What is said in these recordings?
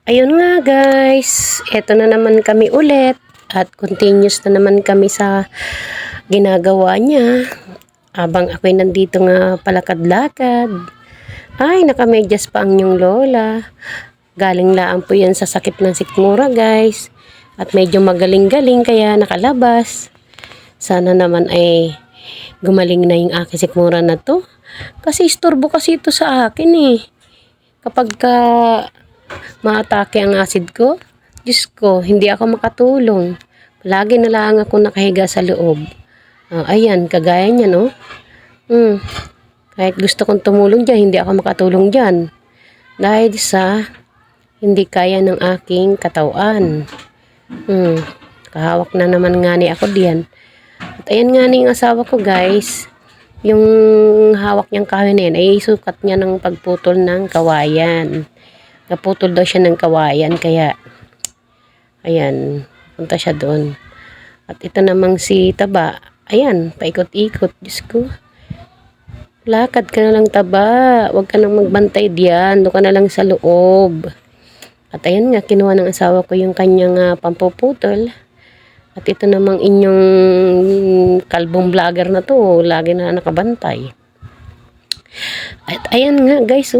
Ayun nga guys, eto na naman kami ulit at continuous na naman kami sa ginagawa niya. Abang ako'y nandito nga palakad-lakad. Ay, nakamedyas pa ang inyong lola. Galing lang po yan sa sakit ng sikmura guys. At medyo magaling-galing kaya nakalabas. Sana naman ay gumaling na yung aking sikmura na to. Kasi istorbo kasi ito sa akin eh. Kapag maatake ang acid ko, Diyos ko, hindi ako makatulong. Lagi na lang ako nakahiga sa loob. Ayan, kagaya niya, no? Kahit gusto kong tumulong dyan, hindi ako makatulong dyan. Dahil sa hindi kaya ng aking katawan. Kahawak na naman nga ni ako diyan. At ayan nga ni yung asawa ko, guys. Yung hawak niyang kahoy na yan, ay sukat niya ng pagputol ng kawayan. Naputol daw siya ng kawayan, kaya ayan, punta siya doon. At ito namang si Taba, ayan, paikot-ikot. Diyos ko, lakad ka na lang, Taba, huwag ka nang magbantay diyan, doon ka na lang sa loob. At ayan nga, kinuha ng asawa ko yung kanyang pampuputol. At ito namang inyong kalbong vlogger na to, lagi na nakabantay. At ayan nga guys,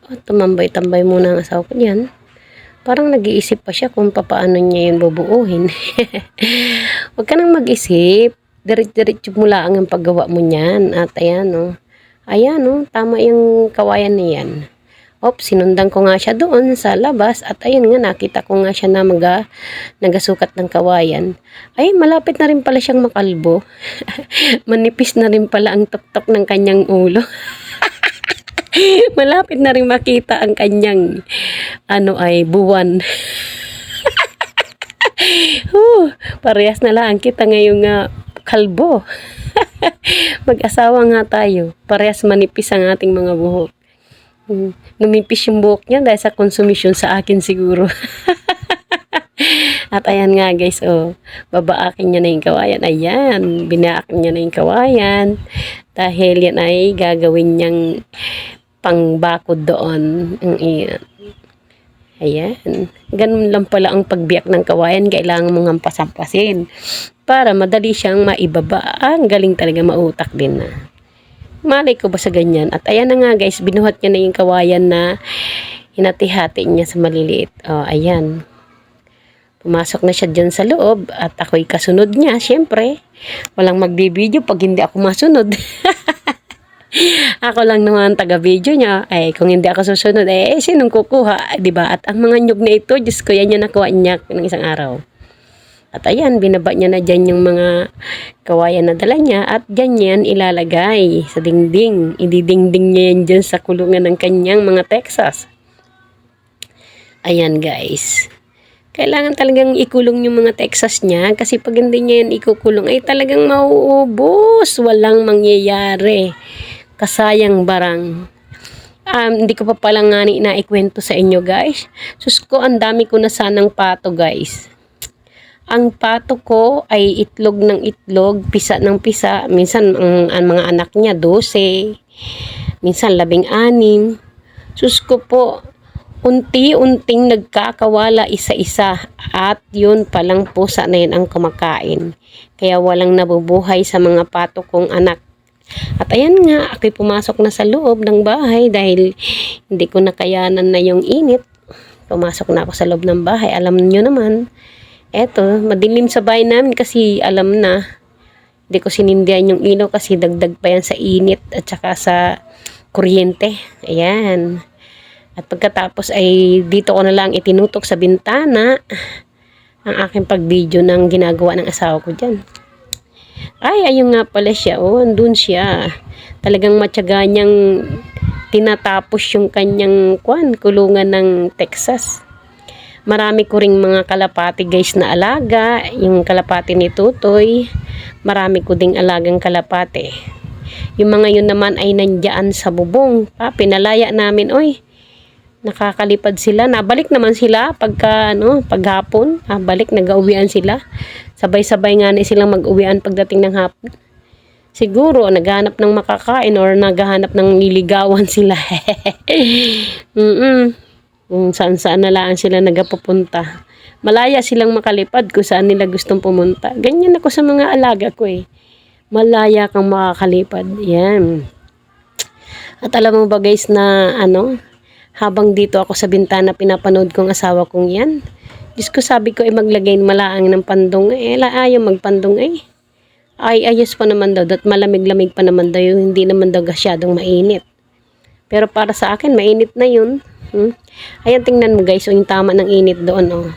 tumambay-tambay muna ang asawa ko diyan. Parang nag-iisip pa siya kung paano niya yung bubuuhin. Huwag ka nang mag-isip. Diret-diretso mo lang ang paggawa mo niyan. At ayan, ayan, tama yung kawayan na yan. Sinundan ko nga siya doon sa labas. At ayun nga, nakita ko nga siya na nagasukat ng kawayan. Ay, malapit na rin pala siyang makalbo. Manipis na rin pala ang tuktok ng kanyang ulo. Malapit na rin makita ang kanyang buwan. Parehas na lang kita ngayong kalbo. Mag-asawa nga tayo. Parehas manipis ang ating mga buhok. Numipis yung buhok niya dahil sa konsumisyon sa akin siguro. At ayan nga guys, babaakin niya na yung kawayan. Ayan, binaakin niya na yung kawayan. Dahil yan ay gagawin niyang pangbakod doon. Ayan. Ganun lang pala ang pagbiyak ng kawayan. Kailangan mong hampas-hampasin para madali siyang maibaba. Ang galing talaga, mautak din na. Malay ko ba sa ganyan? At ayan na nga guys, binuhat niya na yung kawayan na hinati-hati niya sa maliliit. Ayan. Pumasok na siya dyan sa loob at ako'y kasunod niya. Siyempre, walang magbibideo pag hindi ako masunod. Ako lang naman taga-video niya. Ay, kung hindi ako susunod, sinong kukuha? Diba? At ang mga nyug na ito, Diyos ko, yan yung nakuha niya ng isang araw. At ayan, binaba niya na dyan yung mga kawayan na dala niya. At dyan yan ilalagay sa dingding. Ididingding niya yan dyan sa kulungan ng kanyang mga Texas. Ayan guys. Kailangan talagang ikulong yung mga Texas niya. Kasi pag hindi niya yan ikukulong, ay talagang mauubos. Walang mangyayari. Kasayang barang. Hindi ko pa pala nga naikwento sa inyo guys. Sus ko, ang dami ko na sanang pato guys. Ang pato ko ay itlog ng itlog, pisa ng pisa. Minsan ang mga anak niya 12. Minsan 16. Sus ko po, unti-unting nagkakawala isa-isa. At yun palang pusa na yun ang kumakain. Kaya walang nabubuhay sa mga pato kong anak. At ayan nga, ako'y pumasok na sa loob ng bahay dahil hindi ko nakayanan na yung init. Pumasok na ako sa loob ng bahay. Alam niyo naman, eto, madilim sa bahay namin kasi alam na. Hindi ko sinindihan yung ilaw kasi dagdag pa yan sa init at saka sa kuryente. Ayan. At pagkatapos ay dito ko na lang itinutok sa bintana ang aking pag-video ng ginagawa ng asawa ko dyan. Ay, ayun nga pala siya. Andun siya. Talagang matyaga niyang tinatapos yung kanyang kulungan ng Texas. Marami ko ring mga kalapati guys na alaga. Yung kalapati ni Tutoy. Marami ko ding alagang kalapati. Yung mga yun naman ay nandiyan sa bubong. Pinalaya namin, nakakalipad sila. Nabalik naman sila paghapon. Balik, nag-uwian sila. Sabay-sabay nga na silang mag-uwian pagdating ng hapon. Siguro, naghahanap ng makakain or naghahanap ng niligawan sila. Kung saan-saan na lang sila nagapupunta. Malaya silang makalipad kung saan nila gustong pumunta. Ganyan ako sa mga alaga ko eh. Malaya kang makakalipad. Yan. At alam mo ba guys na habang dito ako sa bintana pinapanood kong asawa kong yan. Diyos ko, sabi ko maglagay malaang ng pandong. Ayaw magpandong Ay, ayos pa naman daw. At malamig-lamig pa naman daw. Hindi naman daw masyadong mainit. Pero para sa akin, mainit na yun. Ayan, tingnan mo guys. Yung tama ng init doon.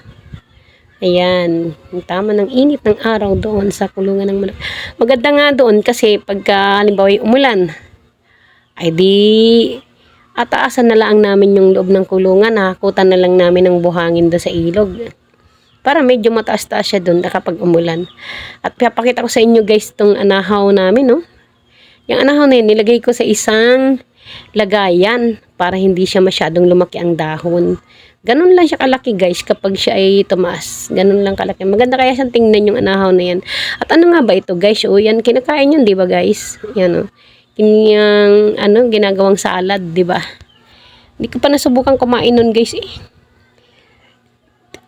Ayan. Yung tama ng init ng araw doon sa kulungan ng manok. Maganda nga doon kasi pagka halimbawa umulan, ay di ataasan na lang namin yung loob ng kulungan. Hakutan na lang namin ng buhangin doon sa ilog. Para medyo mataas-taas siya doon kapag umulan. At papakita ko sa inyo guys itong anahaw namin. Yung anahaw na yun, nilagay ko sa isang lagayan para hindi siya masyadong lumaki ang dahon. Ganun lang siya kalaki guys kapag siya ay tumaas. Ganun lang kalaki. Maganda kaya siyang tingnan yung anahaw na yan. At ano nga ba ito guys? Yan kinakain yun, di ba guys? Yan Kinyang ginagawang salad, di ba? Hindi ko pa nasubukan kumain nun guys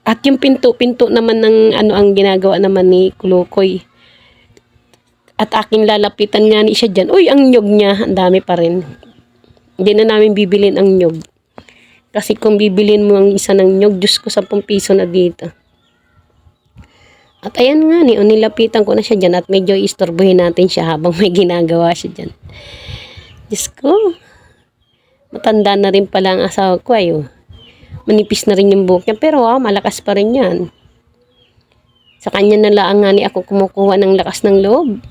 At yung pinto naman ng ang ginagawa naman ni Kulukoy. At aking lalapitan nga ni siya dyan. Uy, ang nyog niya, ang dami pa rin. Hindi na namin bibilin ang nyog. Kasi kung bibilin mo ang isa ng nyog, Diyos ko, 10 piso na dito. At ayan nga nilapitan ko na siya dyan at medyo istorbohin natin siya habang may ginagawa siya dyan. Diyos ko, matanda na rin pala ang asawa ko manipis na rin yung buhok niya, pero malakas pa rin yan. Sa kanya na lang nga ako kumukuha ng lakas ng loob.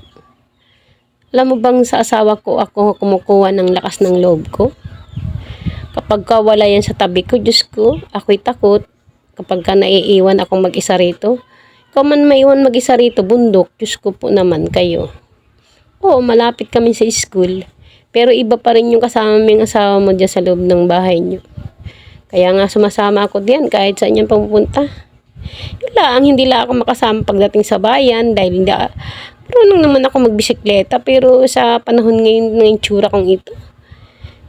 Alam mo bang sa asawa ko ako kumukuha ng lakas ng loob ko? Kapag wala yan sa tabi ko, Diyos ko, ako'y takot. Kapag naiiwan akong mag-isa rito, ikaw man maiwan mag-isa rito, bundok, Diyos ko po naman kayo. Oo, malapit kami sa school, pero iba pa rin yung kasama mong asawa mo dyan sa loob ng bahay niyo. Kaya nga sumasama ako diyan kahit saan niya pupunta. Hindi lang ako makasama pagdating sa bayan dahil hindi marunong naman ako magbisikleta, pero sa panahon ngayon ng itsura kong ito,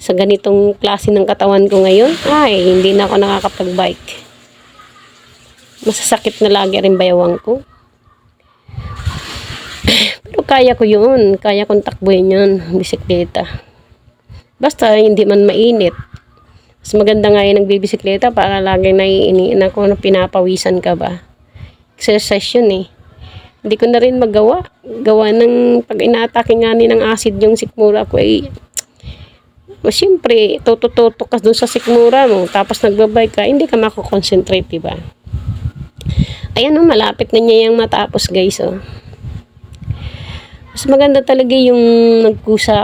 sa ganitong klase ng katawan ko ngayon, ay hindi na ako nakakapag-bike. Masasakit na lagi rin bayawang ko. Pero kaya ko yun. Kaya kong takbuhin yun, bisikleta. Basta hindi man mainit. Mas maganda nga yung nagbibisikleta para lagi naiiniin ako na pinapawisan ka ba. Exercise yun Hindi ko na rin magawa. Gawa ng pag inaatake nga ng acid yung sikmura ko siyempre, tututok ka dun sa sikmura mo, tapos nagbabike ka, hindi ka makakonsentrate, diba? Ayan malapit na niya yung matapos guys Mas maganda talaga yung nagkusa